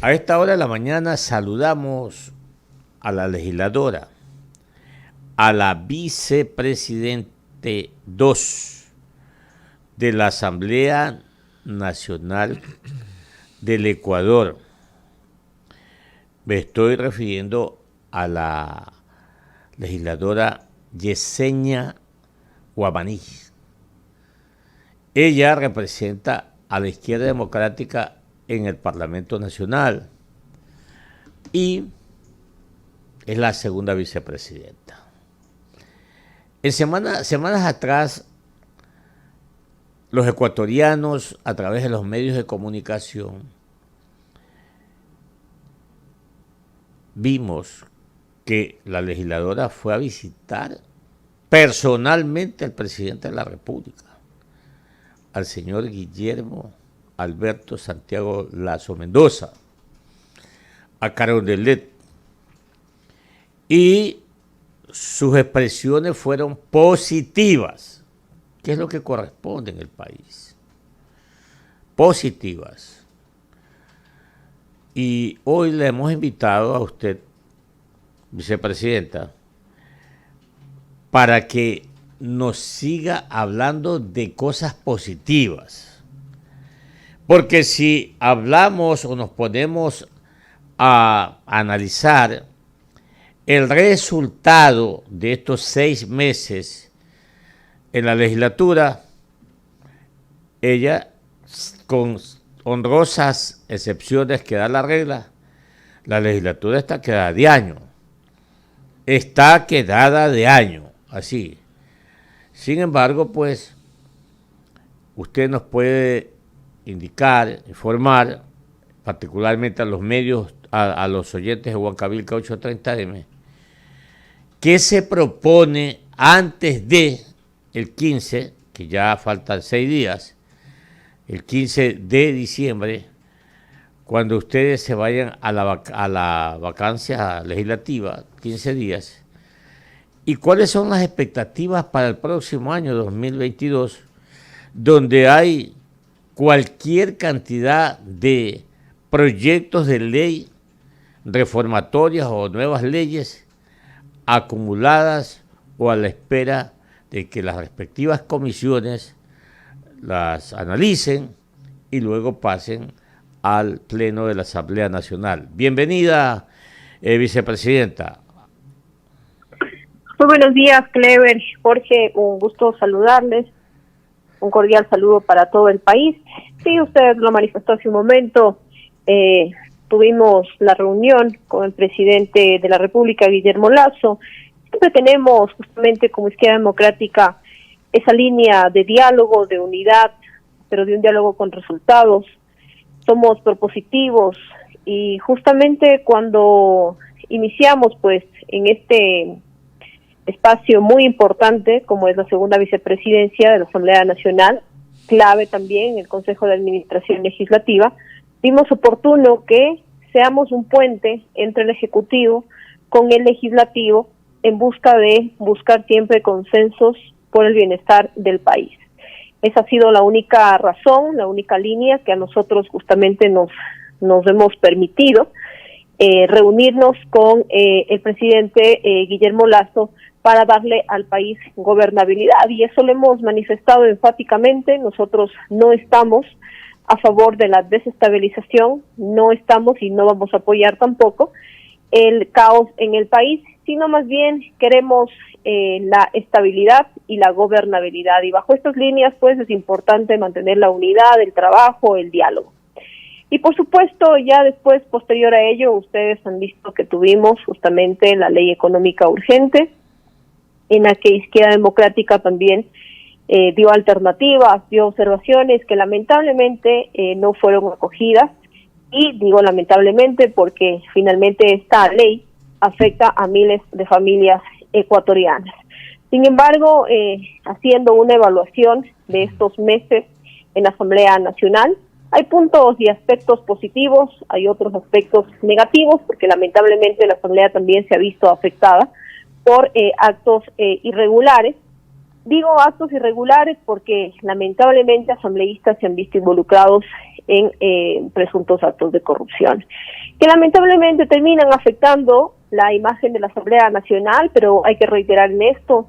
A esta hora de la mañana saludamos a la legisladora, a la vicepresidente 2 de la Asamblea Nacional del Ecuador. Me estoy refiriendo a la legisladora Yesenia Guamaní. Ella representa a la izquierda democrática en el Parlamento Nacional y es la segunda vicepresidenta. En semanas atrás, los ecuatorianos, a través de los medios de comunicación, vimos que la legisladora fue a visitar personalmente al presidente de la República, al señor Guillermo Alberto Santiago Lazo Mendoza, a Carondelet, y sus expresiones fueron positivas, que es lo que corresponde en el país, positivas. Y hoy le hemos invitado a usted, vicepresidenta, para que nos siga hablando de cosas positivas. Porque si hablamos o nos ponemos a analizar el resultado de estos 6 meses en la legislatura, ella, con honrosas excepciones que da la regla, la legislatura está quedada de año. Está quedada de año, así. Sin embargo, pues, usted nos puede indicar, informar, particularmente a los medios, a los oyentes de Huancavilca 830M, qué se propone antes de el 15, que ya faltan 6 días, el 15 de diciembre, cuando ustedes se vayan a la vacancia legislativa, 15 días, y cuáles son las expectativas para el próximo año 2022, donde hay cualquier cantidad de proyectos de ley reformatorias o nuevas leyes acumuladas o a la espera de que las respectivas comisiones las analicen y luego pasen al Pleno de la Asamblea Nacional. Bienvenida, vicepresidenta. Muy buenos días, Clever, Jorge, un gusto saludarles, un cordial saludo para todo el país. Sí, usted lo manifestó hace un momento, tuvimos la reunión con el presidente de la República, Guillermo Lazo. Siempre tenemos justamente como izquierda democrática esa línea de diálogo, de unidad, pero de un diálogo con resultados. Somos propositivos y justamente cuando iniciamos pues en este espacio muy importante como es la segunda vicepresidencia de la Asamblea Nacional, clave también en el Consejo de Administración Legislativa, vimos oportuno que seamos un puente entre el Ejecutivo con el Legislativo en buscar siempre consensos por el bienestar del país. Esa ha sido la única razón, la única línea que a nosotros justamente nos hemos permitido reunirnos con el presidente Guillermo Lazo para darle al país gobernabilidad, y eso lo hemos manifestado enfáticamente. Nosotros no estamos a favor de la desestabilización, no estamos y no vamos a apoyar tampoco el caos en el país, sino más bien queremos la estabilidad y la gobernabilidad, y bajo estas líneas pues es importante mantener la unidad, el trabajo, el diálogo. Y por supuesto, ya después, posterior a ello, ustedes han visto que tuvimos justamente la ley económica urgente, en la que Izquierda Democrática también dio alternativas, dio observaciones que lamentablemente no fueron acogidas, y digo lamentablemente porque finalmente esta ley afecta a miles de familias ecuatorianas. Sin embargo, haciendo una evaluación de estos meses en la Asamblea Nacional, hay puntos y aspectos positivos, hay otros aspectos negativos, porque lamentablemente la Asamblea también se ha visto afectada por actos irregulares. Digo actos irregulares porque lamentablemente asambleístas se han visto involucrados en presuntos actos de corrupción, que lamentablemente terminan afectando la imagen de la Asamblea Nacional, pero hay que reiterar en esto,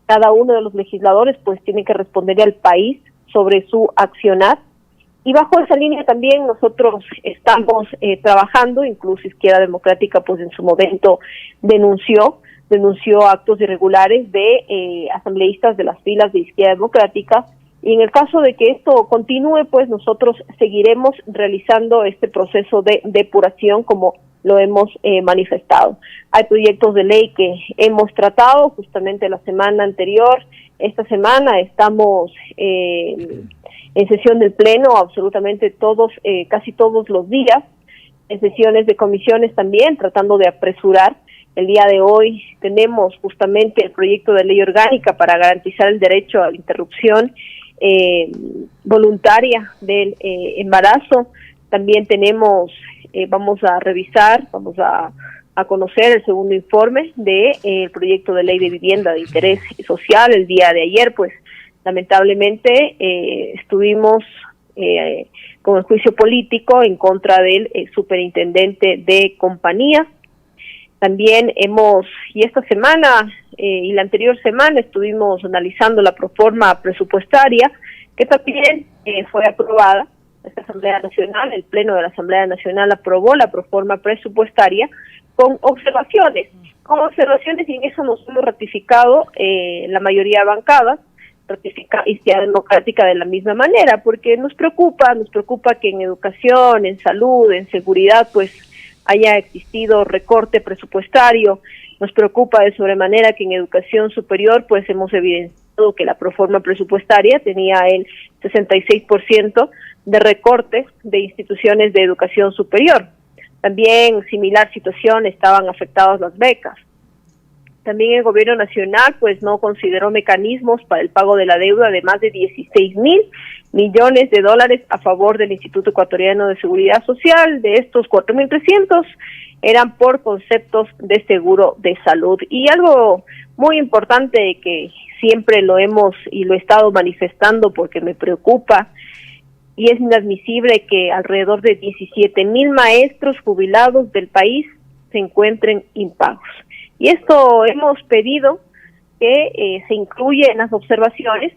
cada uno de los legisladores pues tiene que responderle al país sobre su accionar, y bajo esa línea también nosotros estamos trabajando. Incluso Izquierda Democrática pues en su momento denunció actos irregulares de asambleístas de las filas de Izquierda Democrática, y en el caso de que esto continúe, pues nosotros seguiremos realizando este proceso de depuración como lo hemos manifestado. Hay proyectos de ley que hemos tratado justamente la semana anterior. Esta semana estamos en sesión del Pleno absolutamente todos, casi todos los días, en sesiones de comisiones también, tratando de apresurar. El día de hoy tenemos justamente el proyecto de ley orgánica para garantizar el derecho a la interrupción voluntaria del embarazo. También tenemos, vamos a revisar, vamos a conocer el segundo informe de el proyecto de ley de vivienda de interés social. El día de ayer, pues, lamentablemente estuvimos con el juicio político en contra del superintendente de compañías. También y esta semana y la anterior semana estuvimos analizando la proforma presupuestaria, que también fue aprobada. Esta Asamblea Nacional, el Pleno de la Asamblea Nacional aprobó la proforma presupuestaria con observaciones, y en eso nos hemos ratificado la mayoría de bancadas, ratifica Izquierda Democrática de la misma manera, porque nos preocupa que en educación, en salud, en seguridad, pues haya existido recorte presupuestario. Nos preocupa de sobremanera que en educación superior pues hemos evidenciado que la proforma presupuestaria tenía el 66% de recorte de instituciones de educación superior. También similar situación, estaban afectadas las becas. También el gobierno nacional pues no consideró mecanismos para el pago de la deuda de más de 16,000 millones de dólares a favor del Instituto Ecuatoriano de Seguridad Social. De estos 4,300 eran por conceptos de seguro de salud. Y algo muy importante que siempre lo he estado manifestando porque me preocupa, y es inadmisible que alrededor de 17,000 maestros jubilados del país se encuentren impagos. Y esto hemos pedido que se incluya en las observaciones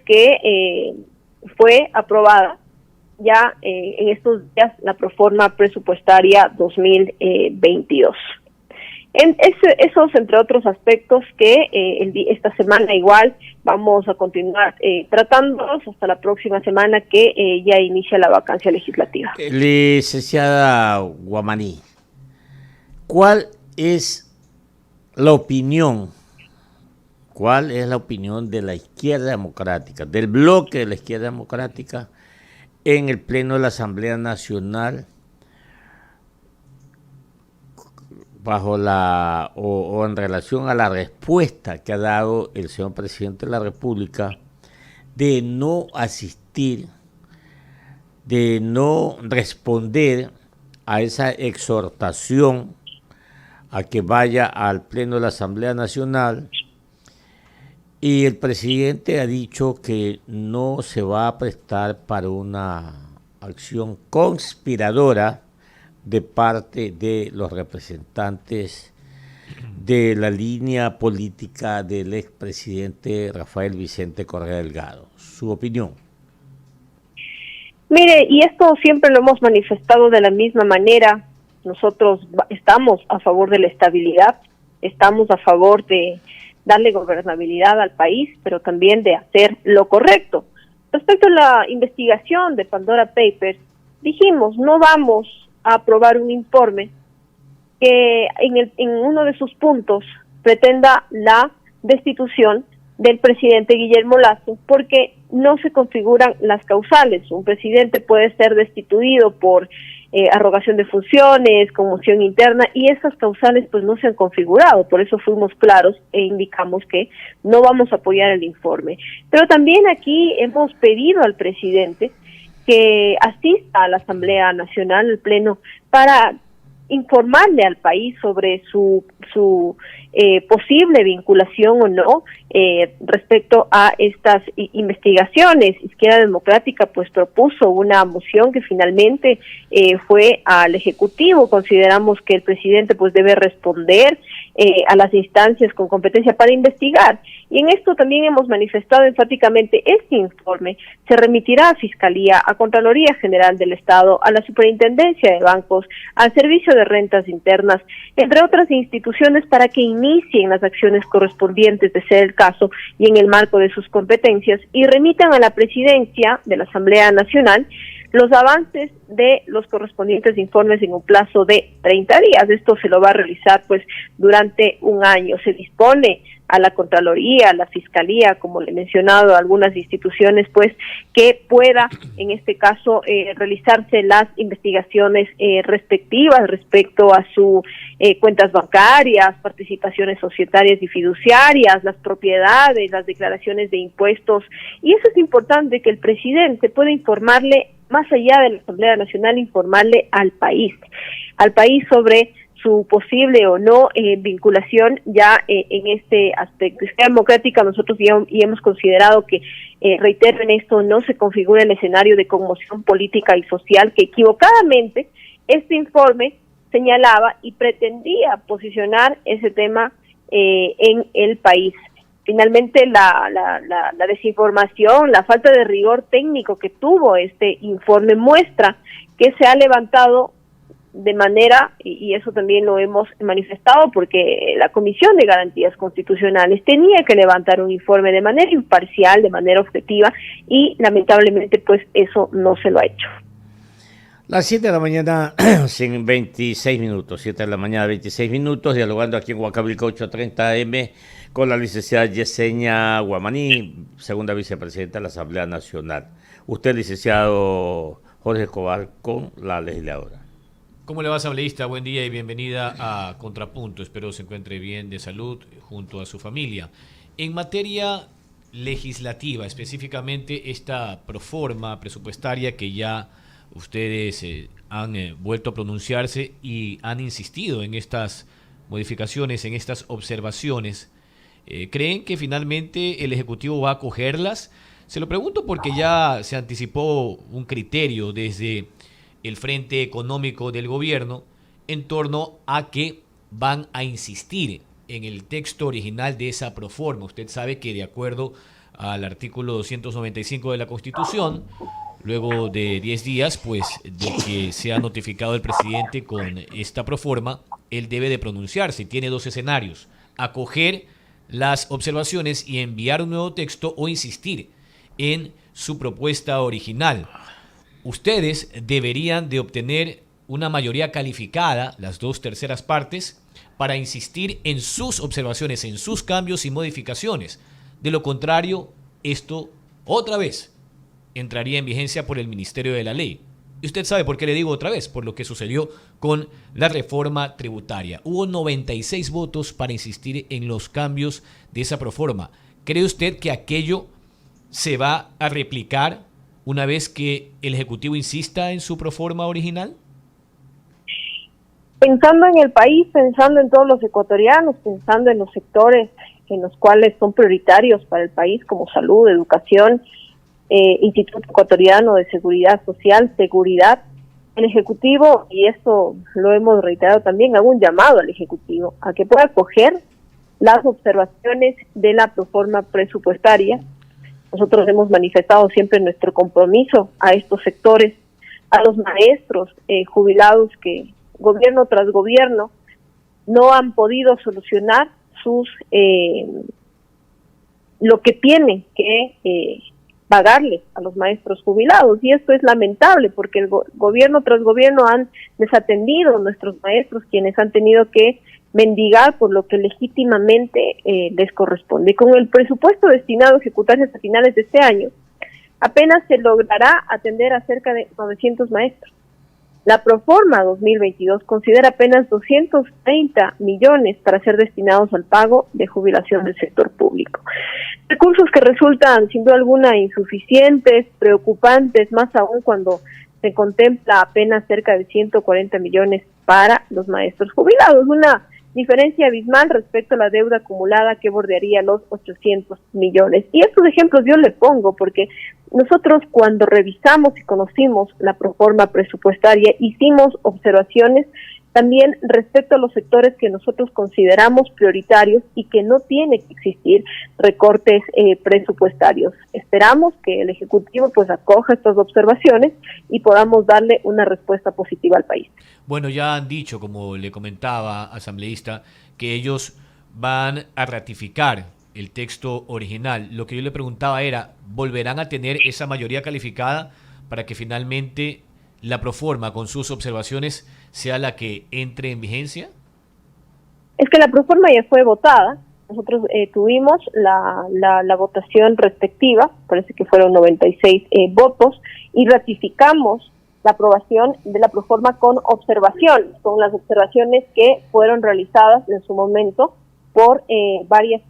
que fue aprobada ya en estos días la proforma presupuestaria 2022. Esos entre otros aspectos que esta semana igual vamos a continuar tratándolos hasta la próxima semana que ya inicia la vacancia legislativa. Licenciada Guamaní, ¿cuál es la opinión de la Izquierda Democrática, del bloque de la Izquierda Democrática en el Pleno de la Asamblea Nacional o en relación a la respuesta que ha dado el señor presidente de la República de no asistir, de no responder a esa exhortación a que vaya al Pleno de la Asamblea Nacional? Y el presidente ha dicho que no se va a prestar para una acción conspiradora de parte de los representantes de la línea política del expresidente Rafael Vicente Correa Delgado. ¿Su opinión? Mire, y esto siempre lo hemos manifestado de la misma manera. Nosotros estamos a favor de la estabilidad, estamos a favor de darle gobernabilidad al país, pero también de hacer lo correcto. Respecto a la investigación de Pandora Papers, dijimos, no vamos a aprobar un informe que en uno de sus puntos pretenda la destitución del presidente Guillermo Lasso, porque no se configuran las causales. Un presidente puede ser destituido por arrogación de funciones, conmoción interna, y esas causales pues no se han configurado. Por eso fuimos claros e indicamos que no vamos a apoyar el informe. Pero también aquí hemos pedido al presidente que asista a la Asamblea Nacional, al Pleno, para informarle al país sobre su posible vinculación o no respecto a estas investigaciones. Izquierda Democrática pues propuso una moción que finalmente fue al Ejecutivo. Consideramos que el presidente pues debe responder a las instancias con competencia para investigar, y en esto también hemos manifestado enfáticamente: este informe se remitirá a Fiscalía, a Contraloría General del Estado, a la Superintendencia de Bancos, al Servicio de Rentas Internas, entre otras instituciones, para que inicien las acciones correspondientes de ser el caso y en el marco de sus competencias, y remitan a la Presidencia de la Asamblea Nacional los avances de los correspondientes informes en un plazo de 30 días. Esto se lo va a realizar pues durante un año. Se dispone a la Contraloría, a la Fiscalía, como le he mencionado, a algunas instituciones, pues, que pueda, en este caso, realizarse las investigaciones respectivas respecto a sus cuentas bancarias, participaciones societarias y fiduciarias, las propiedades, las declaraciones de impuestos. Y eso es importante, que el presidente pueda informarle, más allá de la Asamblea Nacional, informarle al país sobre su posible o no vinculación ya en este aspecto. Izquierda Democrática, nosotros ya hemos considerado que, reitero en esto, no se configura el escenario de conmoción política y social que equivocadamente este informe señalaba y pretendía posicionar ese tema en el país. Finalmente, la desinformación, la falta de rigor técnico que tuvo este informe muestra que se ha levantado de manera, y eso también lo hemos manifestado, porque la Comisión de Garantías Constitucionales tenía que levantar un informe de manera imparcial, de manera objetiva, y lamentablemente pues eso no se lo ha hecho. Las 7 de la mañana, 26 minutos, 7 de la mañana, 26 minutos, dialogando aquí en Huancavelica 830 AM con la licenciada Yesenia Guamaní, segunda vicepresidenta de la Asamblea Nacional. Usted, licenciado Jorge Escobar, con la legisladora. ¿Cómo le va, asambleísta? Buen día y bienvenida a Contrapunto. Espero se encuentre bien de salud junto a su familia. En materia legislativa, específicamente esta proforma presupuestaria que ya ustedes han vuelto a pronunciarse y han insistido en estas modificaciones, en estas observaciones, ¿creen que finalmente el Ejecutivo va a acogerlas? Se lo pregunto porque ya se anticipó un criterio desde el Frente Económico del Gobierno en torno a que van a insistir en el texto original de esa proforma. Usted sabe que, de acuerdo al artículo 295 de la Constitución, luego de 10 días, pues, de que sea notificado el presidente con esta proforma, él debe de pronunciarse. Tiene dos escenarios: acoger las observaciones y enviar un nuevo texto, o insistir en su propuesta original. Ustedes deberían de obtener una mayoría calificada, las 2/3 partes, para insistir en sus observaciones, en sus cambios y modificaciones. De lo contrario, esto otra vez entraría en vigencia por el Ministerio de la Ley. Y usted sabe por qué le digo otra vez: por lo que sucedió con la reforma tributaria. Hubo 96 votos para insistir en los cambios de esa proforma. ¿Cree usted que aquello se va a replicar una vez que el Ejecutivo insista en su proforma original? Pensando en el país, pensando en todos los ecuatorianos, pensando en los sectores en los cuales son prioritarios para el país, como salud, educación, Instituto Ecuatoriano de Seguridad Social, seguridad, el Ejecutivo, y esto lo hemos reiterado también, hago un llamado al Ejecutivo a que pueda acoger las observaciones de la proforma presupuestaria. Nosotros hemos manifestado siempre nuestro compromiso a estos sectores, a los maestros jubilados que gobierno tras gobierno no han podido solucionar lo que tienen que pagarles a los maestros jubilados, y esto es lamentable porque el gobierno tras gobierno han desatendido a nuestros maestros, quienes han tenido que mendigar por lo que legítimamente les corresponde. Con el presupuesto destinado a ejecutarse hasta finales de este año, apenas se logrará atender a cerca de 900 maestros. La proforma 2022 considera apenas 230 millones para ser destinados al pago de jubilación del sector público. Recursos que resultan sin duda alguna insuficientes, preocupantes, más aún cuando se contempla apenas cerca de 140 millones para los maestros jubilados, una diferencia abismal respecto a la deuda acumulada que bordearía los 800 millones. Y estos ejemplos yo le pongo porque nosotros cuando revisamos y conocimos la proforma presupuestaria hicimos observaciones también respecto a los sectores que nosotros consideramos prioritarios y que no tiene que existir recortes presupuestarios. Esperamos que el Ejecutivo pues acoja estas observaciones y podamos darle una respuesta positiva al país. Bueno, ya han dicho, como le comentaba, asambleísta, que ellos van a ratificar el texto original. Lo que yo le preguntaba era, ¿volverán a tener esa mayoría calificada para que finalmente la proforma con sus observaciones sea la que entre en vigencia? Es que la proforma ya fue votada. Nosotros tuvimos la votación respectiva, parece que fueron 96 votos, y ratificamos la aprobación de la proforma con observaciones, con las observaciones que fueron realizadas en su momento por varias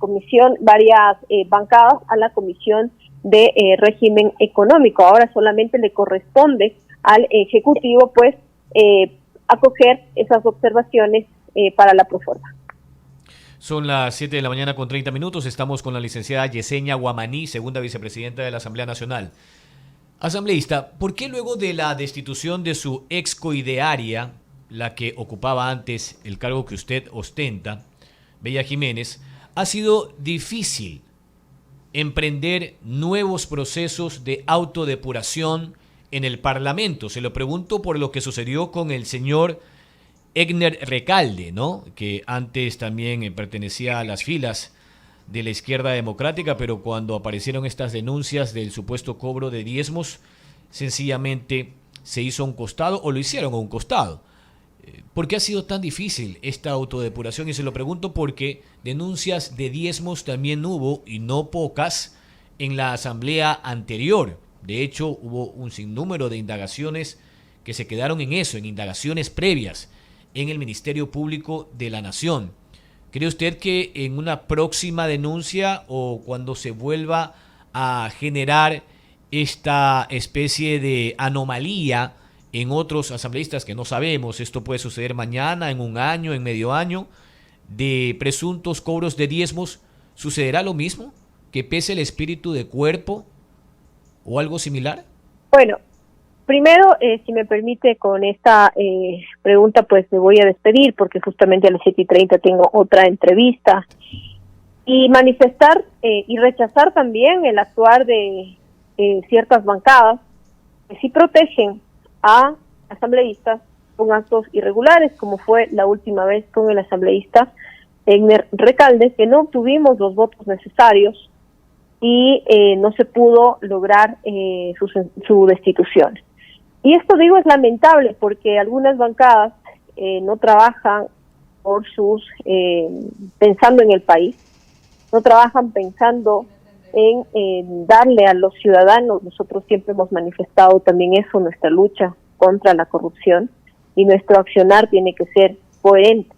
bancadas a la Comisión de Régimen Económico. Ahora solamente le corresponde al Ejecutivo pues acoger esas observaciones para la proforma. Son las 7 de la mañana con 30 minutos. Estamos con la licenciada Yesenia Guamaní, segunda vicepresidenta de la Asamblea Nacional. Asambleísta, ¿por qué luego de la destitución de su ex coidearia, la que ocupaba antes el cargo que usted ostenta, Bella Jiménez, ha sido difícil emprender nuevos procesos de autodepuración en el Parlamento? Se lo pregunto por lo que sucedió con el señor Egner Recalde, ¿no? Que antes también pertenecía a las filas de la izquierda democrática, pero cuando aparecieron estas denuncias del supuesto cobro de diezmos, sencillamente se hizo a un costado o lo hicieron a un costado. ¿Por qué ha sido tan difícil esta autodepuración? Y se lo pregunto porque denuncias de diezmos también hubo, y no pocas, en la asamblea anterior. De hecho, hubo un sinnúmero de indagaciones que se quedaron en eso, en indagaciones previas en el Ministerio Público de la Nación. ¿Cree usted que en una próxima denuncia o cuando se vuelva a generar esta especie de anomalía en otros asambleístas que no sabemos, esto puede suceder mañana, en un año, en medio año, de presuntos cobros de diezmos, sucederá lo mismo? ¿Que pese el espíritu de cuerpo o algo similar? Bueno, primero, si me permite, con esta pregunta, pues me voy a despedir porque justamente a las 7:30 tengo otra entrevista. Y manifestar y rechazar también el actuar de ciertas bancadas que sí protegen a asambleístas con actos irregulares, como fue la última vez con el asambleísta Egner Recalde, que no obtuvimos los votos necesarios y no se pudo lograr su destitución. Y esto, digo, es lamentable porque algunas bancadas no trabajan por pensando en el país, no trabajan pensando en darle a los ciudadanos. Nosotros siempre hemos manifestado también eso, nuestra lucha contra la corrupción, y nuestro accionar tiene que ser coherente.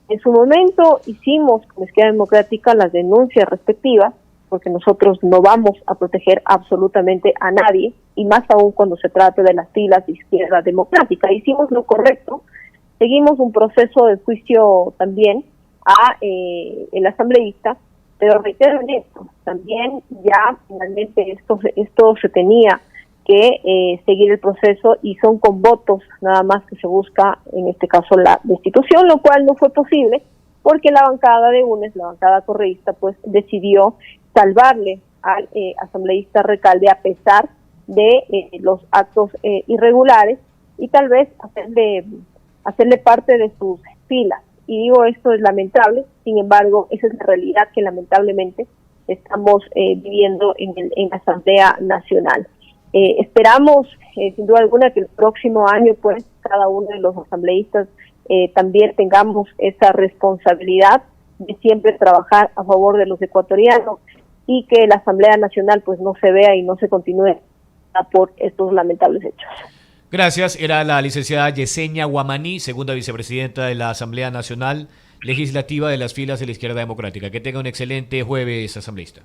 En su momento hicimos con la Izquierda Democrática las denuncias respectivas, porque nosotros no vamos a proteger absolutamente a nadie, y más aún cuando se trata de las filas de Izquierda Democrática. Hicimos lo correcto, seguimos un proceso de juicio también a el asambleísta, pero reitero en esto, también ya finalmente esto se tenía que seguir el proceso, y son con votos nada más que se busca, en este caso, la destitución, lo cual no fue posible porque la bancada de UNES, la bancada correísta, pues decidió salvarle al asambleísta Recalde a pesar de los actos irregulares, y tal vez hacerle parte de sus filas. Y digo, esto es lamentable, sin embargo, esa es la realidad que lamentablemente estamos viviendo en la Asamblea Nacional. Esperamos, sin duda alguna, que el próximo año, pues, cada uno de los asambleístas también tengamos esa responsabilidad de siempre trabajar a favor de los ecuatorianos, y que la Asamblea Nacional pues no se vea y no se continúe por estos lamentables hechos. Gracias. Era la licenciada Yesenia Guamaní, segunda vicepresidenta de la Asamblea Nacional Legislativa de las filas de la Izquierda Democrática. Que tenga un excelente jueves, asambleísta.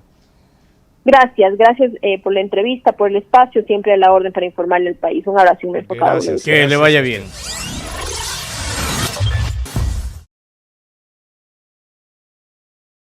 Gracias por la entrevista, por el espacio, siempre a la orden para informarle al país. Un abrazo inmenso. Gracias. Que le vaya bien.